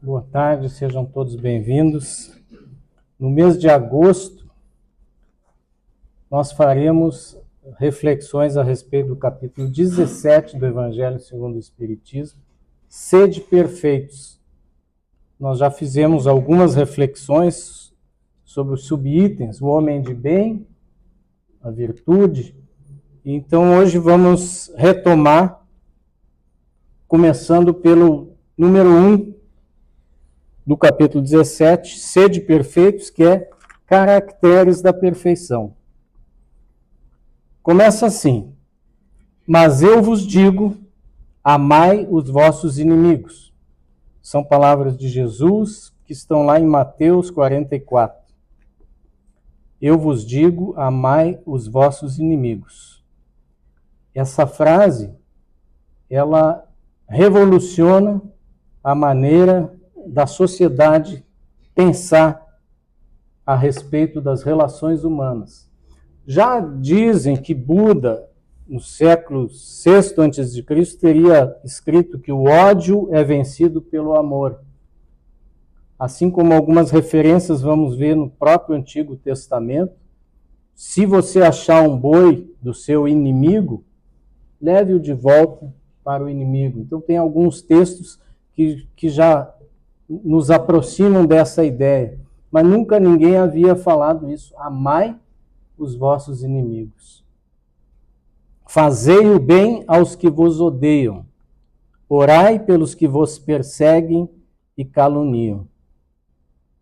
Boa tarde, sejam todos bem-vindos. No mês de agosto, nós faremos reflexões a respeito do capítulo 17 do Evangelho segundo o Espiritismo, Sede perfeitos. Nós já fizemos algumas reflexões sobre os subitens, o homem de bem, a virtude. Então, hoje vamos retomar, começando pelo número 1 do capítulo 17, Sede perfeitos, que é caracteres da perfeição. Começa assim: mas eu vos digo, amai os vossos inimigos. São palavras de Jesus que estão lá em Mateus 44. Eu vos digo, amai os vossos inimigos. Essa frase, ela revoluciona a maneira da sociedade pensar a respeito das relações humanas. Já dizem que Buda, no século VI a.C., teria escrito que o ódio é vencido pelo amor. Assim como algumas referências vamos ver no próprio Antigo Testamento, se você achar um boi do seu inimigo, leve-o de volta para o inimigo. Então tem alguns textos que já nos aproximam dessa ideia, mas nunca ninguém havia falado isso. Amai os vossos inimigos. Fazei o bem aos que vos odeiam. Orai pelos que vos perseguem e caluniam,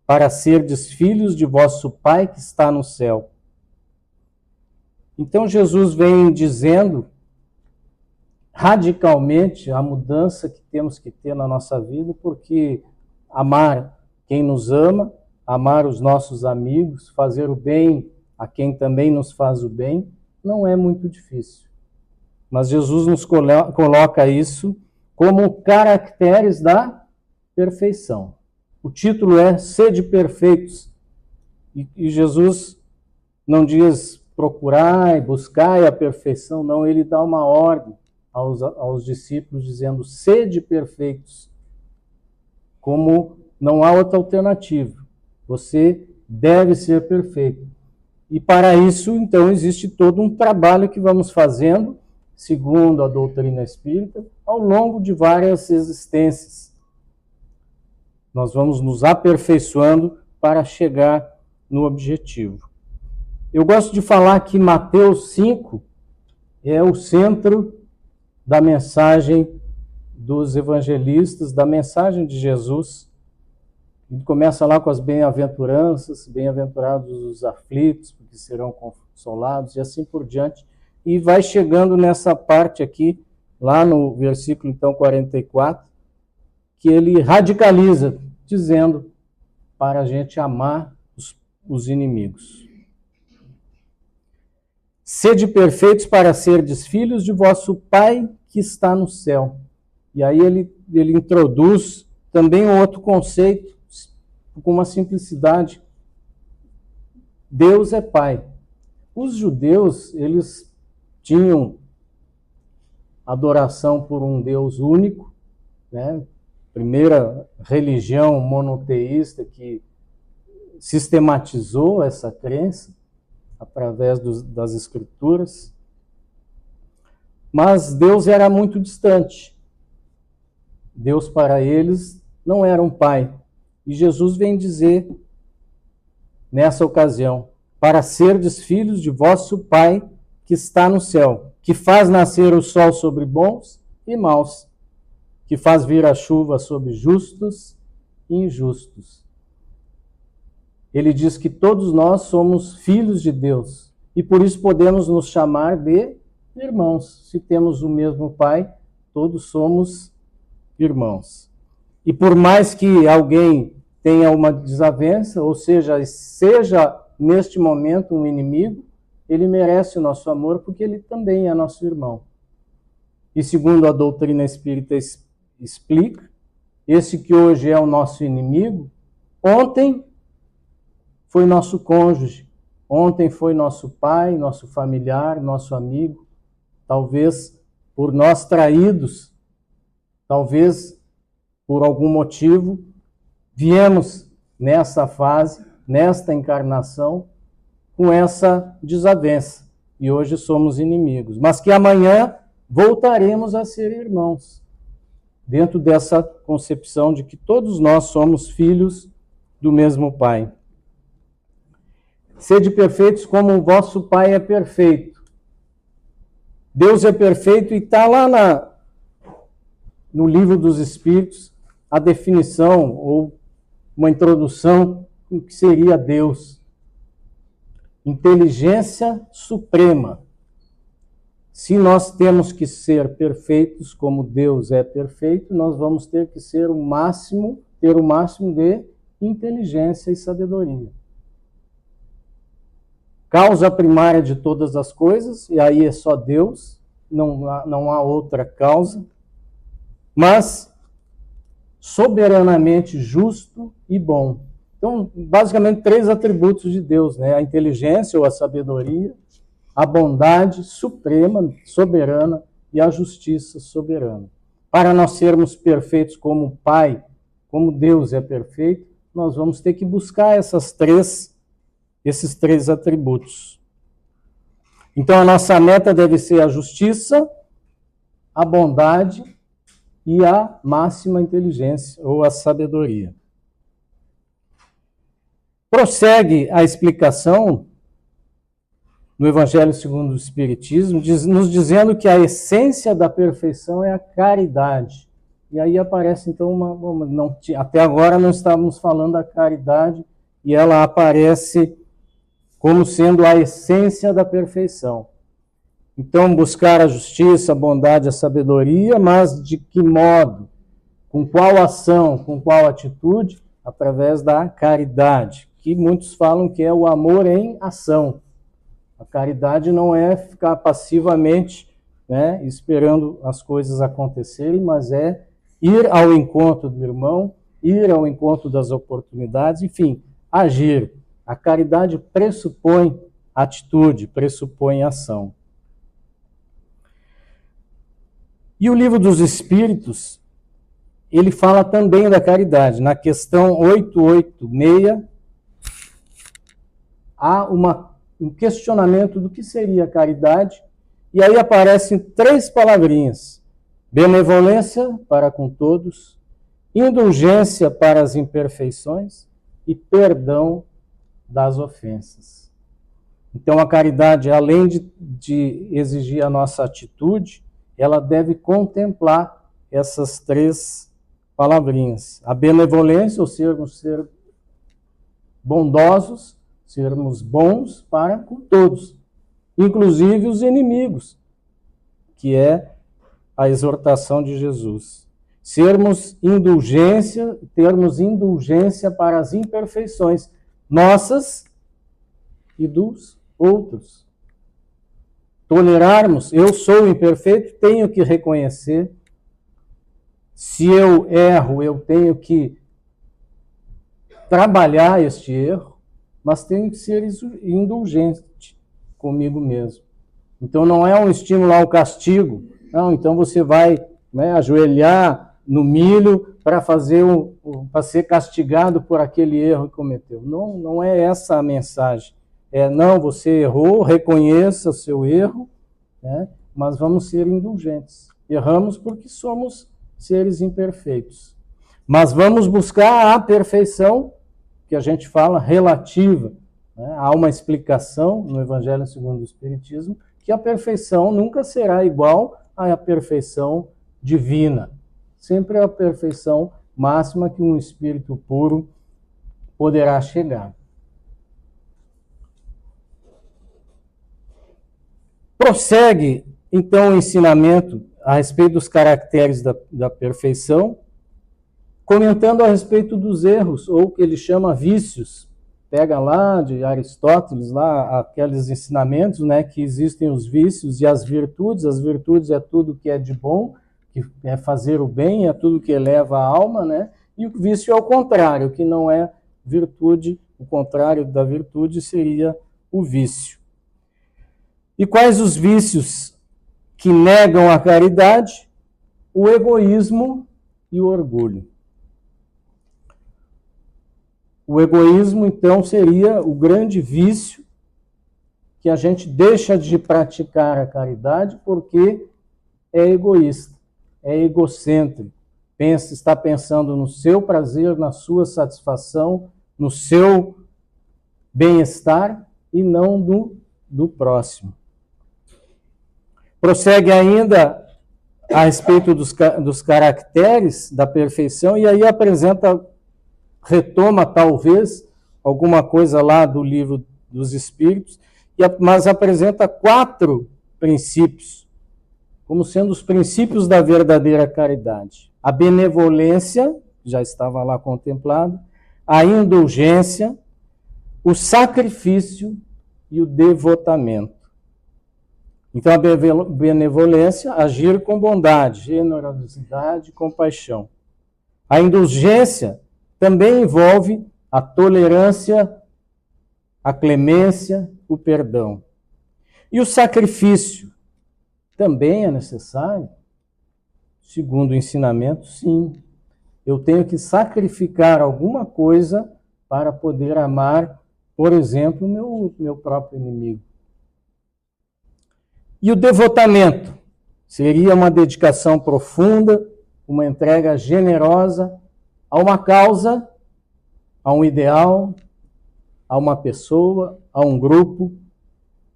para serdes filhos de vosso Pai que está no céu. Então Jesus vem dizendo radicalmente a mudança que temos que ter na nossa vida, porque amar quem nos ama, amar os nossos amigos, fazer o bem a quem também nos faz o bem, não é muito difícil. Mas Jesus nos coloca isso como caracteres da perfeição. O título é Sede perfeitos. E Jesus não diz procurai, buscai a perfeição, não, ele dá uma ordem aos discípulos dizendo sede perfeitos. Como não há outra alternativa. Você deve ser perfeito. E para isso, então, existe todo um trabalho que vamos fazendo, segundo a doutrina espírita, ao longo de várias existências. Nós vamos nos aperfeiçoando para chegar no objetivo. Eu gosto de falar que Mateus 5 é o centro da mensagem dos evangelistas, da mensagem de Jesus. Ele começa lá com as bem-aventuranças, bem-aventurados os aflitos, porque serão consolados, e assim por diante. E vai chegando nessa parte aqui, lá no versículo, então, 44, que ele radicaliza, dizendo para a gente amar os inimigos. Sede perfeitos para serdes filhos de vosso Pai que está no céu. E aí ele introduz também um outro conceito, com uma simplicidade. Deus é Pai. Os judeus, eles tinham adoração por um Deus único, né? Primeira religião monoteísta que sistematizou essa crença através das Escrituras. Mas Deus era muito distante. Deus para eles não era um pai. E Jesus vem dizer, nessa ocasião, para serdes filhos de vosso Pai que está no céu, que faz nascer o sol sobre bons e maus, que faz vir a chuva sobre justos e injustos. Ele diz que todos nós somos filhos de Deus e por isso podemos nos chamar de irmãos. Se temos o mesmo Pai, todos somos irmãos. E por mais que alguém tenha uma desavença, ou seja neste momento um inimigo, ele merece o nosso amor porque ele também é nosso irmão. E segundo a doutrina espírita explica, esse que hoje é o nosso inimigo, ontem foi nosso cônjuge, ontem foi nosso pai, nosso familiar, nosso amigo, talvez por nós traídos, talvez por algum motivo viemos nessa fase, nesta encarnação, com essa desavença. E hoje somos inimigos. Mas que amanhã voltaremos a ser irmãos. Dentro dessa concepção de que todos nós somos filhos do mesmo Pai. Sede perfeitos como o vosso Pai é perfeito. Deus é perfeito e está lá no Livro dos Espíritos a definição ou uma introdução do que seria Deus. Inteligência suprema. Se nós temos que ser perfeitos como Deus é perfeito, nós vamos ter que ser ter o máximo de inteligência e sabedoria. Causa primária de todas as coisas, e aí é só Deus, não há outra causa, mas soberanamente justo e bom. Então, basicamente, 3 atributos de Deus, né? A inteligência ou a sabedoria, a bondade suprema, soberana, e a justiça soberana. Para nós sermos perfeitos como o Pai, como Deus é perfeito, nós vamos ter que buscar esses três atributos. Então, a nossa meta deve ser a justiça, a bondade e a máxima inteligência, ou a sabedoria. Prossegue a explicação no Evangelho segundo o Espiritismo, nos dizendo que a essência da perfeição é a caridade. E aí aparece, então, até agora não estávamos falando da caridade, e ela aparece como sendo a essência da perfeição. Então, buscar a justiça, a bondade, a sabedoria, mas de que modo? Com qual ação, com qual atitude? Através da caridade, que muitos falam que é o amor em ação. A caridade não é ficar passivamente, né, esperando as coisas acontecerem, mas é ir ao encontro do irmão, ir ao encontro das oportunidades, enfim, agir. A caridade pressupõe atitude, pressupõe ação. E o Livro dos Espíritos, ele fala também da caridade. Na questão 886, há um questionamento do que seria a caridade, e aí aparecem 3 palavrinhas: benevolência para com todos, indulgência para as imperfeições e perdão das ofensas. Então, a caridade, além de exigir a nossa atitude, ela deve contemplar essas 3 palavrinhas. A benevolência, ou ser bondosos, sermos bons para com todos, inclusive os inimigos, que é a exortação de Jesus. Termos indulgência para as imperfeições nossas e dos outros. Tolerarmos, eu sou imperfeito, tenho que reconhecer. Se eu erro, eu tenho que trabalhar este erro, mas tenho que ser indulgente comigo mesmo. Então não é um estímulo ao castigo. Não, então você vai, né, ajoelhar no milho para ser castigado por aquele erro que cometeu. Não é essa a mensagem. Não, você errou, reconheça o seu erro, né, mas vamos ser indulgentes. Erramos porque somos seres imperfeitos. Mas vamos buscar a perfeição, que a gente fala relativa. Né? Há uma explicação no Evangelho segundo o Espiritismo que a perfeição nunca será igual à perfeição divina. Sempre é a perfeição máxima que um espírito puro poderá chegar. Prossegue, então, o ensinamento a respeito dos caracteres da perfeição, comentando a respeito dos erros, ou que ele chama vícios. Pega lá de Aristóteles, lá aqueles ensinamentos, né, que existem os vícios e as virtudes. As virtudes é tudo que é de bom, que é fazer o bem, é tudo que eleva a alma, né? E o vício é o contrário, que não é virtude, o contrário da virtude seria o vício. E quais os vícios que negam a caridade? O egoísmo e o orgulho. O egoísmo, então, seria o grande vício que a gente deixa de praticar a caridade porque é egoísta, é egocêntrico. Está pensando no seu prazer, na sua satisfação, no seu bem-estar e não do próximo. Prossegue ainda a respeito dos caracteres da perfeição e aí retoma talvez alguma coisa lá do Livro dos Espíritos, mas apresenta 4 princípios, como sendo os princípios da verdadeira caridade. A benevolência, já estava lá contemplado, a indulgência, o sacrifício e o devotamento. Então, a benevolência, agir com bondade, generosidade, compaixão. A indulgência também envolve a tolerância, a clemência, o perdão. E o sacrifício também é necessário? Segundo o ensinamento, sim. Eu tenho que sacrificar alguma coisa para poder amar, por exemplo, meu próprio inimigo. E o devotamento seria uma dedicação profunda, uma entrega generosa a uma causa, a um ideal, a uma pessoa, a um grupo.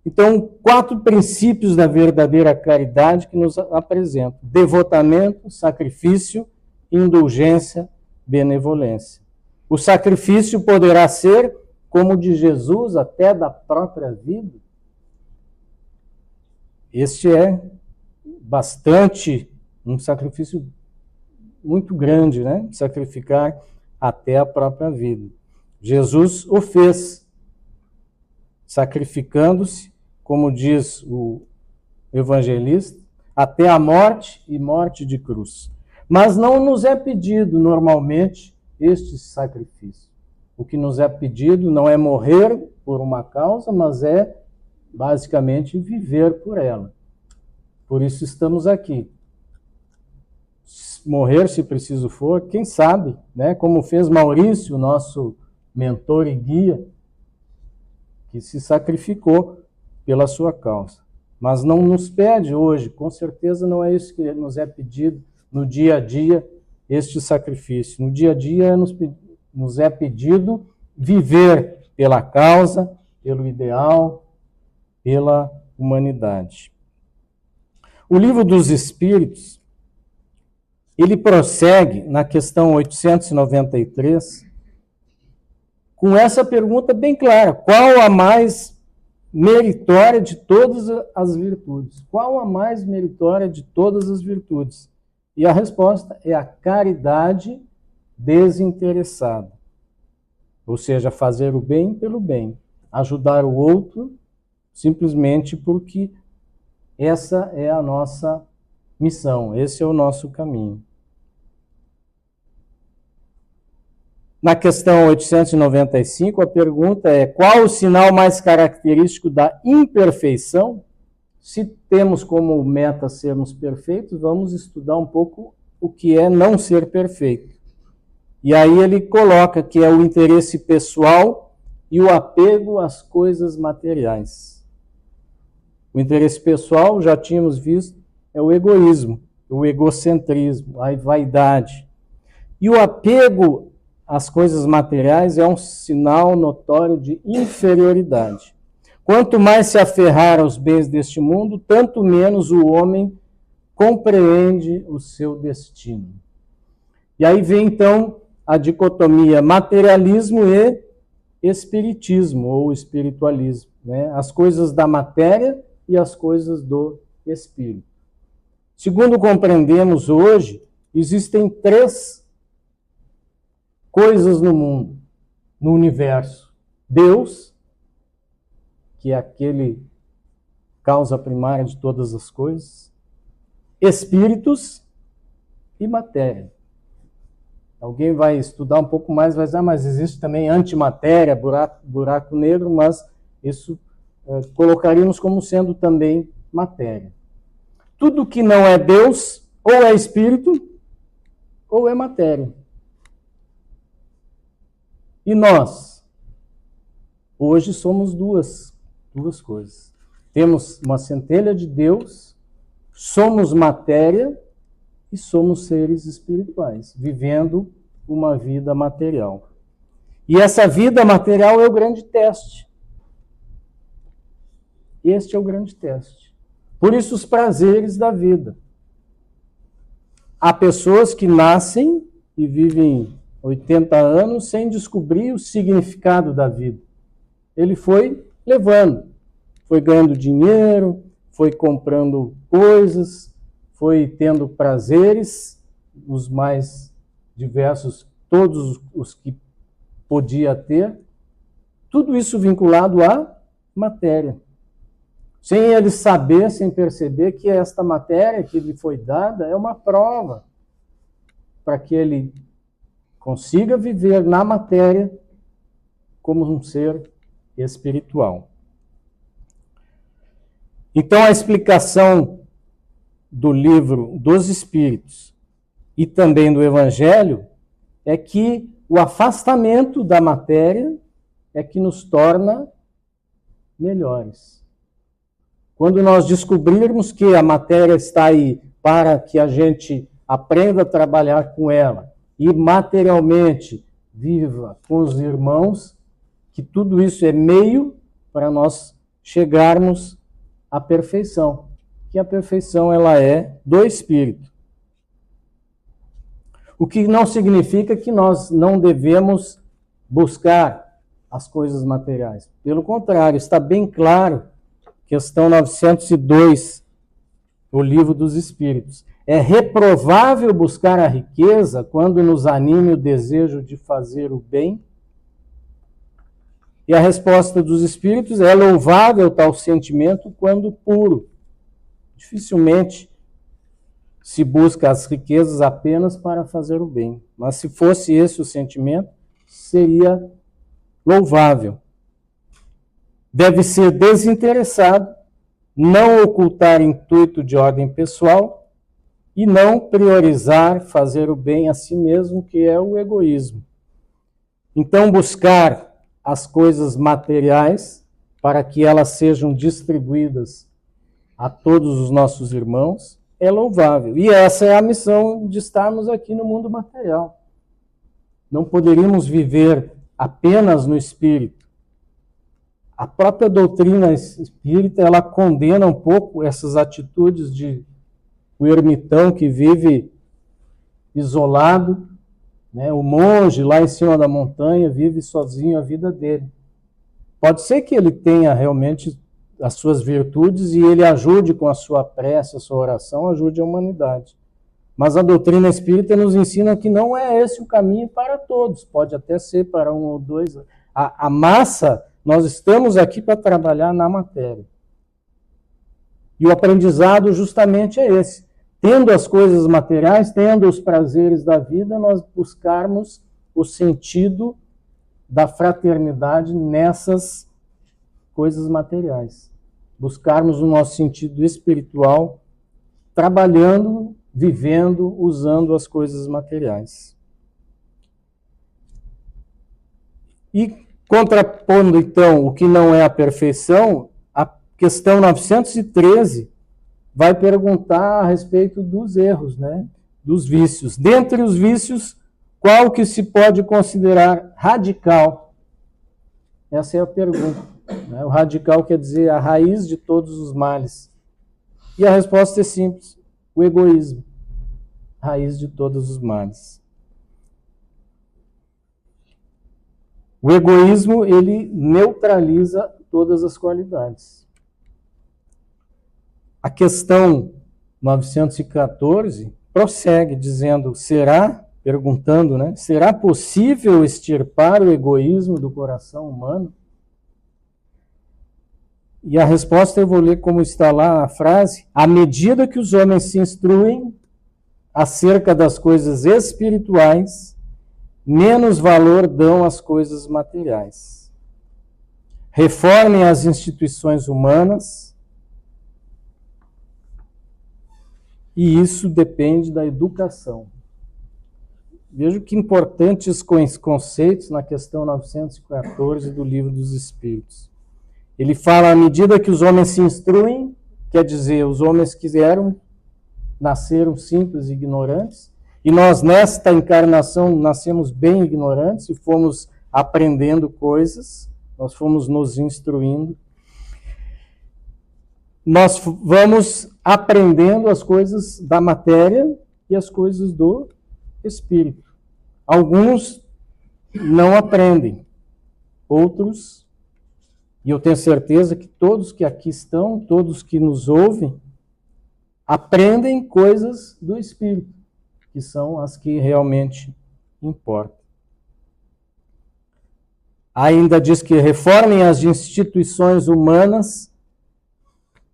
Então, 4 princípios da verdadeira caridade que nos apresentam: devotamento, sacrifício, indulgência, benevolência. O sacrifício poderá ser, como o de Jesus, até da própria vida. Este é um sacrifício muito grande, né? Sacrificar até a própria vida. Jesus o fez, sacrificando-se, como diz o evangelista, até a morte e morte de cruz. Mas não nos é pedido normalmente este sacrifício. O que nos é pedido não é morrer por uma causa, mas é basicamente viver por ela. Por isso estamos aqui. Morrer, se preciso for, quem sabe, né? Como fez Maurício, nosso mentor e guia, que se sacrificou pela sua causa. Mas não nos pede hoje, com certeza não é isso que nos é pedido no dia a dia, este sacrifício. No dia a dia nos é pedido viver pela causa, pelo ideal, pela humanidade. O Livro dos Espíritos, ele prossegue na questão 893 com essa pergunta bem clara: qual a mais meritória de todas as virtudes? Qual a mais meritória de todas as virtudes? E a resposta é a caridade desinteressada. Ou seja, fazer o bem pelo bem, ajudar o outro simplesmente porque essa é a nossa missão, esse é o nosso caminho. Na questão 895, a pergunta é: qual o sinal mais característico da imperfeição? Se temos como meta sermos perfeitos, vamos estudar um pouco o que é não ser perfeito. E aí ele coloca que é o interesse pessoal e o apego às coisas materiais. O interesse pessoal, já tínhamos visto, é o egoísmo, o egocentrismo, a vaidade. E o apego às coisas materiais é um sinal notório de inferioridade. Quanto mais se aferrar aos bens deste mundo, tanto menos o homem compreende o seu destino. E aí vem, então, a dicotomia materialismo e espiritismo, ou espiritualismo, né? As coisas da matéria e as coisas do espírito. Segundo compreendemos hoje, existem 3 coisas no mundo, no universo: Deus, que é aquele causa primária de todas as coisas, espíritos e matéria. Alguém vai estudar um pouco mais, vai dizer, mas existe também antimatéria, buraco negro, mas isso colocaríamos como sendo também matéria. Tudo que não é Deus, ou é espírito, ou é matéria. E nós? Hoje somos duas coisas. Temos uma centelha de Deus, somos matéria e somos seres espirituais, vivendo uma vida material. E essa vida material é o grande teste. Este é o grande teste. Por isso os prazeres da vida. Há pessoas que nascem e vivem 80 anos sem descobrir o significado da vida. Ele foi levando, foi ganhando dinheiro, foi comprando coisas, foi tendo prazeres, os mais diversos, todos os que podia ter, tudo isso vinculado à matéria. Sem ele saber, sem perceber que esta matéria que lhe foi dada é uma prova para que ele consiga viver na matéria como um ser espiritual. Então, a explicação do livro dos Espíritos e também do Evangelho é que o afastamento da matéria é que nos torna melhores. Quando nós descobrirmos que a matéria está aí para que a gente aprenda a trabalhar com ela e materialmente viva com os irmãos, que tudo isso é meio para nós chegarmos à perfeição, que a perfeição ela é do Espírito. O que não significa que nós não devemos buscar as coisas materiais. Pelo contrário, está bem claro, questão 902, o Livro dos Espíritos. É reprovável buscar a riqueza quando nos anime o desejo de fazer o bem? E a resposta dos Espíritos é louvável tal sentimento quando puro. Dificilmente se busca as riquezas apenas para fazer o bem. Mas se fosse esse o sentimento, seria louvável. Deve ser desinteressado, não ocultar intuito de ordem pessoal e não priorizar fazer o bem a si mesmo, que é o egoísmo. Então, buscar as coisas materiais para que elas sejam distribuídas a todos os nossos irmãos é louvável. E essa é a missão de estarmos aqui no mundo material. Não poderíamos viver apenas no espírito. A própria doutrina espírita, ela condena um pouco essas atitudes de o ermitão que vive isolado, né? O monge lá em cima da montanha vive sozinho a vida dele. Pode ser que ele tenha realmente as suas virtudes e ele ajude com a sua prece, a sua oração, ajude a humanidade. Mas a doutrina espírita nos ensina que não é esse o caminho para todos. Pode até ser para um ou dois. A massa, nós estamos aqui para trabalhar na matéria. E o aprendizado justamente é esse. Tendo as coisas materiais, tendo os prazeres da vida, nós buscarmos o sentido da fraternidade nessas coisas materiais. Buscarmos o nosso sentido espiritual, trabalhando, vivendo, usando as coisas materiais. E contrapondo, então, o que não é a perfeição, a questão 913 vai perguntar a respeito dos erros, né? Dos vícios. Dentre os vícios, qual que se pode considerar radical? Essa é a pergunta. Né? O radical quer dizer a raiz de todos os males. E a resposta é simples: o egoísmo. Raiz de todos os males. O egoísmo, ele neutraliza todas as qualidades. A questão 914 prossegue dizendo, perguntando, né? Será possível extirpar o egoísmo do coração humano? E a resposta eu vou ler como está lá a frase: à medida que os homens se instruem acerca das coisas espirituais, menos valor dão às coisas materiais. Reformem as instituições humanas, e isso depende da educação. Veja que importantes conceitos na questão 914 do Livro dos Espíritos. Ele fala, à medida que os homens se instruem, quer dizer, os homens nasceram simples e ignorantes, e nós nesta encarnação nascemos bem ignorantes e fomos aprendendo coisas, nós fomos nos instruindo. Nós vamos aprendendo as coisas da matéria e as coisas do espírito. Alguns não aprendem, outros, e eu tenho certeza que todos que aqui estão, todos que nos ouvem, aprendem coisas do espírito, que são as que realmente importam. Ainda diz que reformem as instituições humanas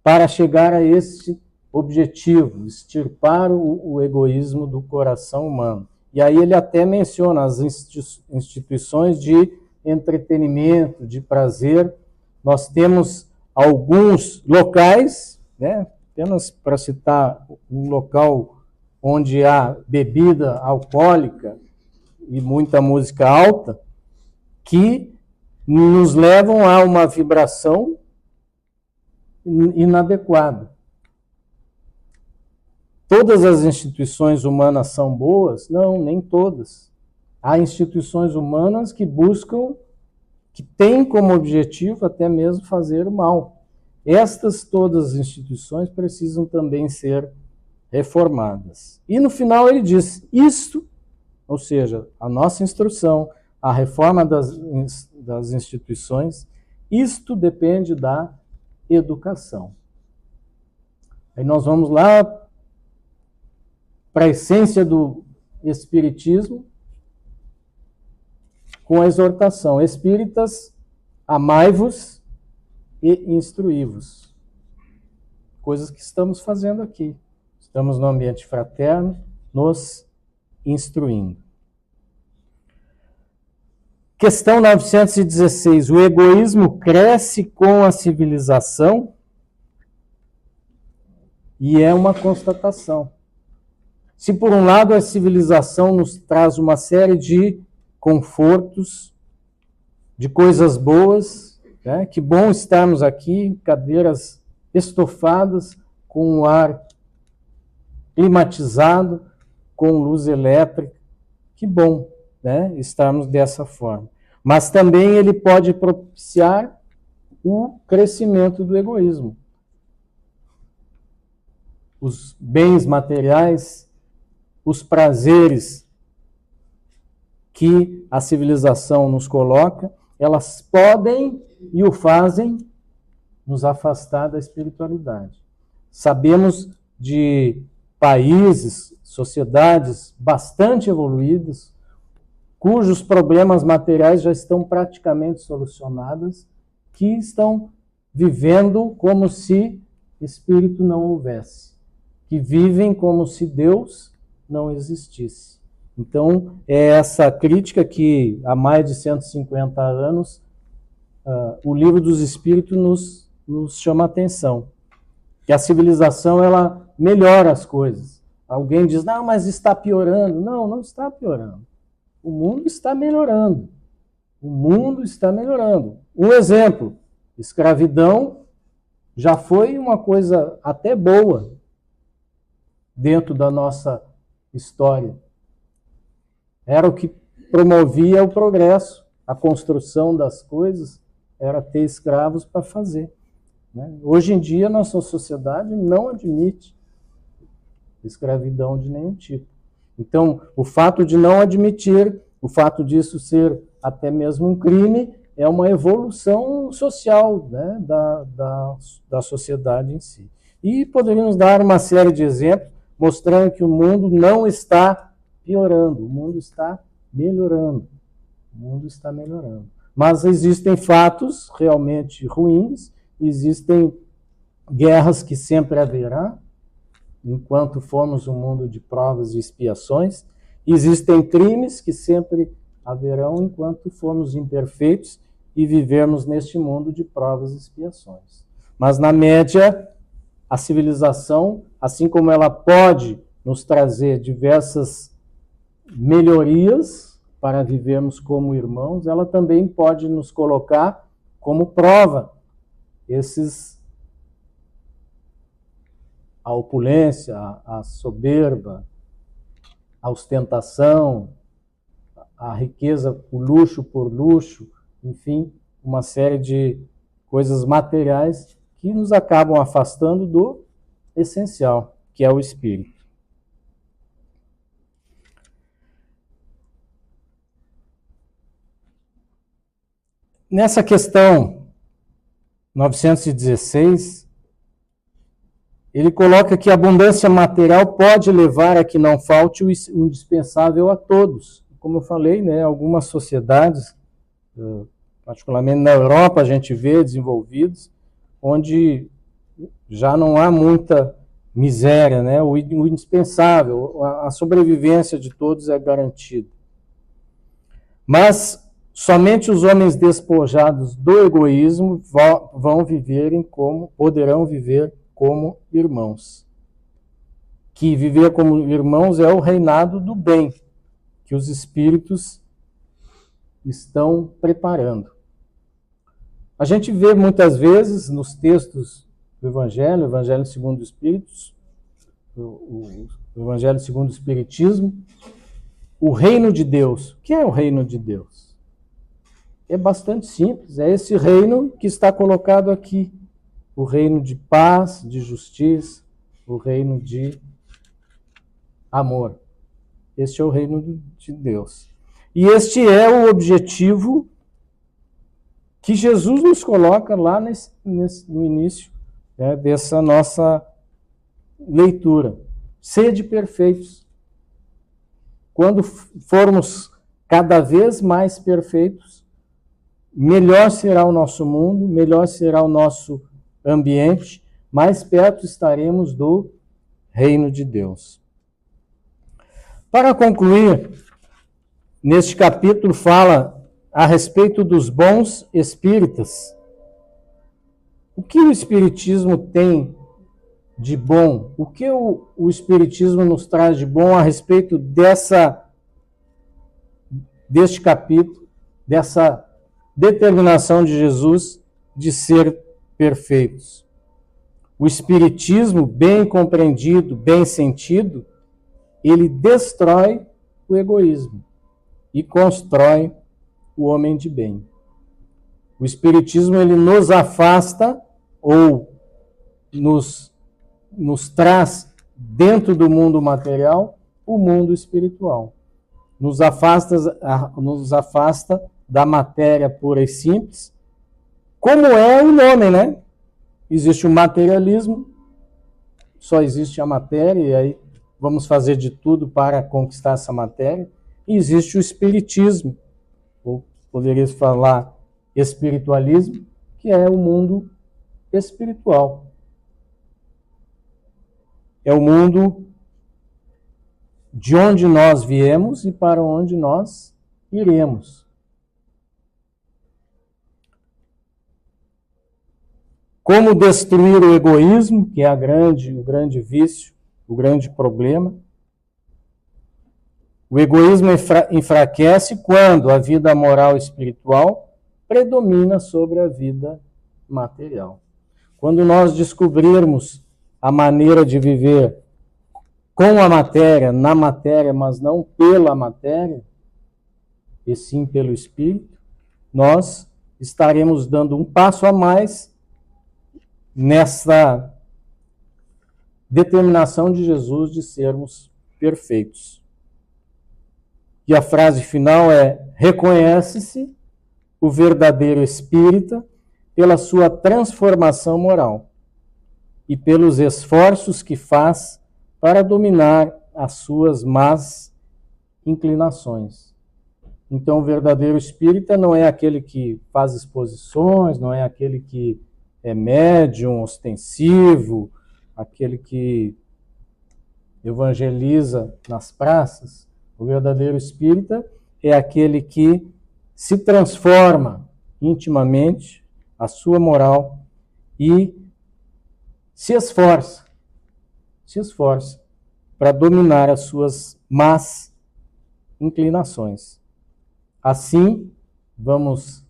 para chegar a este objetivo, extirpar o egoísmo do coração humano. E aí ele até menciona as instituições de entretenimento, de prazer. Nós temos alguns locais, né, apenas para citar um local onde há bebida alcoólica e muita música alta, que nos levam a uma vibração inadequada. Todas as instituições humanas são boas? Não, nem todas. Há instituições humanas que buscam, que têm como objetivo até mesmo fazer o mal. Estas todas as instituições precisam também ser reformadas. E no final ele diz, isto, ou seja, a nossa instrução, a reforma das instituições, isto depende da educação. Aí nós vamos lá para a essência do Espiritismo, com a exortação: espíritas, amai-vos e instruí-vos. Coisas que estamos fazendo aqui. Estamos no ambiente fraterno, nos instruindo. Questão 916. O egoísmo cresce com a civilização? E é uma constatação. Se por um lado a civilização nos traz uma série de confortos, de coisas boas, né? Que bom estarmos aqui, cadeiras estofadas, com o ar climatizado, com luz elétrica, que bom, né? Estarmos dessa forma. Mas também ele pode propiciar o crescimento do egoísmo. Os bens materiais, os prazeres que a civilização nos coloca, elas podem e o fazem nos afastar da espiritualidade. Sabemos de países, sociedades bastante evoluídas, cujos problemas materiais já estão praticamente solucionados, que estão vivendo como se espírito não houvesse, que vivem como se Deus não existisse. Então, é essa crítica que há mais de 150 anos o Livro dos Espíritos nos chama a atenção. Que a civilização, ela melhora as coisas. Alguém diz, não, mas está piorando. Não, não está piorando. O mundo está melhorando. O mundo está melhorando. Um exemplo, escravidão já foi uma coisa até boa dentro da nossa história. Era o que promovia o progresso. A construção das coisas era ter escravos para fazer. Né? Hoje em dia, nossa sociedade não admite escravidão de nenhum tipo. Então, o fato de não admitir, o fato disso ser até mesmo um crime, é uma evolução social, né, da sociedade em si. E poderíamos dar uma série de exemplos mostrando que o mundo não está piorando, o mundo está melhorando. O mundo está melhorando. Mas existem fatos realmente ruins, existem guerras que sempre haverá, enquanto formos um mundo de provas e expiações, existem crimes que sempre haverão enquanto formos imperfeitos e vivermos neste mundo de provas e expiações. Mas, na média, a civilização, assim como ela pode nos trazer diversas melhorias para vivermos como irmãos, ela também pode nos colocar como prova a opulência, a soberba, a ostentação, a riqueza, o luxo por luxo, enfim, uma série de coisas materiais que nos acabam afastando do essencial, que é o espírito. Nessa questão 916, ele coloca que a abundância material pode levar a que não falte o indispensável a todos. Como eu falei, né, algumas sociedades, particularmente na Europa, a gente vê desenvolvidos, onde já não há muita miséria, né, o indispensável, a sobrevivência de todos é garantida. Mas somente os homens despojados do egoísmo poderão viver como irmãos. Que viver como irmãos é o reinado do bem, que os espíritos estão preparando. A gente vê muitas vezes nos textos do Evangelho segundo os Espíritos, o Evangelho segundo o Espiritismo, o reino de Deus. O que é o reino de Deus? É bastante simples, é esse reino que está colocado aqui. O reino de paz, de justiça, o reino de amor. Este é o reino de Deus. E este é o objetivo que Jesus nos coloca lá no início, né, dessa nossa leitura. Sede perfeitos. Quando formos cada vez mais perfeitos, melhor será o nosso mundo, melhor será o nosso ambiente, mais perto estaremos do reino de Deus. Para concluir, neste capítulo fala a respeito dos bons espíritas. O que o Espiritismo tem de bom? O que o Espiritismo nos traz de bom a respeito deste capítulo, dessa determinação de Jesus de ser perfeitos? O Espiritismo, bem compreendido, bem sentido, ele destrói o egoísmo e constrói o homem de bem. O Espiritismo, ele nos afasta ou nos traz dentro do mundo material o mundo espiritual. Nos afasta da matéria pura e simples, como é o nome, né? Existe o materialismo, só existe a matéria, e aí vamos fazer de tudo para conquistar essa matéria. E existe o espiritismo, ou poderia falar espiritualismo, que é o mundo espiritual. É o mundo de onde nós viemos e para onde nós iremos. Como destruir o egoísmo, que é o grande vício, o grande problema. O egoísmo enfraquece quando a vida moral e espiritual predomina sobre a vida material. Quando nós descobrirmos a maneira de viver com a matéria, na matéria, mas não pela matéria, e sim pelo espírito, nós estaremos dando um passo a mais nessa determinação de Jesus de sermos perfeitos. E a frase final é: reconhece-se o verdadeiro espírita pela sua transformação moral e pelos esforços que faz para dominar as suas más inclinações. Então, o verdadeiro espírita não é aquele que faz exposições, não é aquele que é médium, ostensivo, aquele que evangeliza nas praças. O verdadeiro espírita é aquele que se transforma intimamente a sua moral e se esforça para dominar as suas más inclinações. Assim, vamos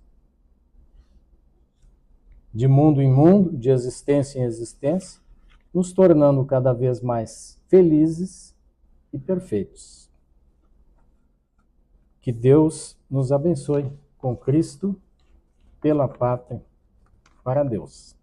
de mundo em mundo, de existência em existência, nos tornando cada vez mais felizes e perfeitos. Que Deus nos abençoe com Cristo, pela pátria, para Deus.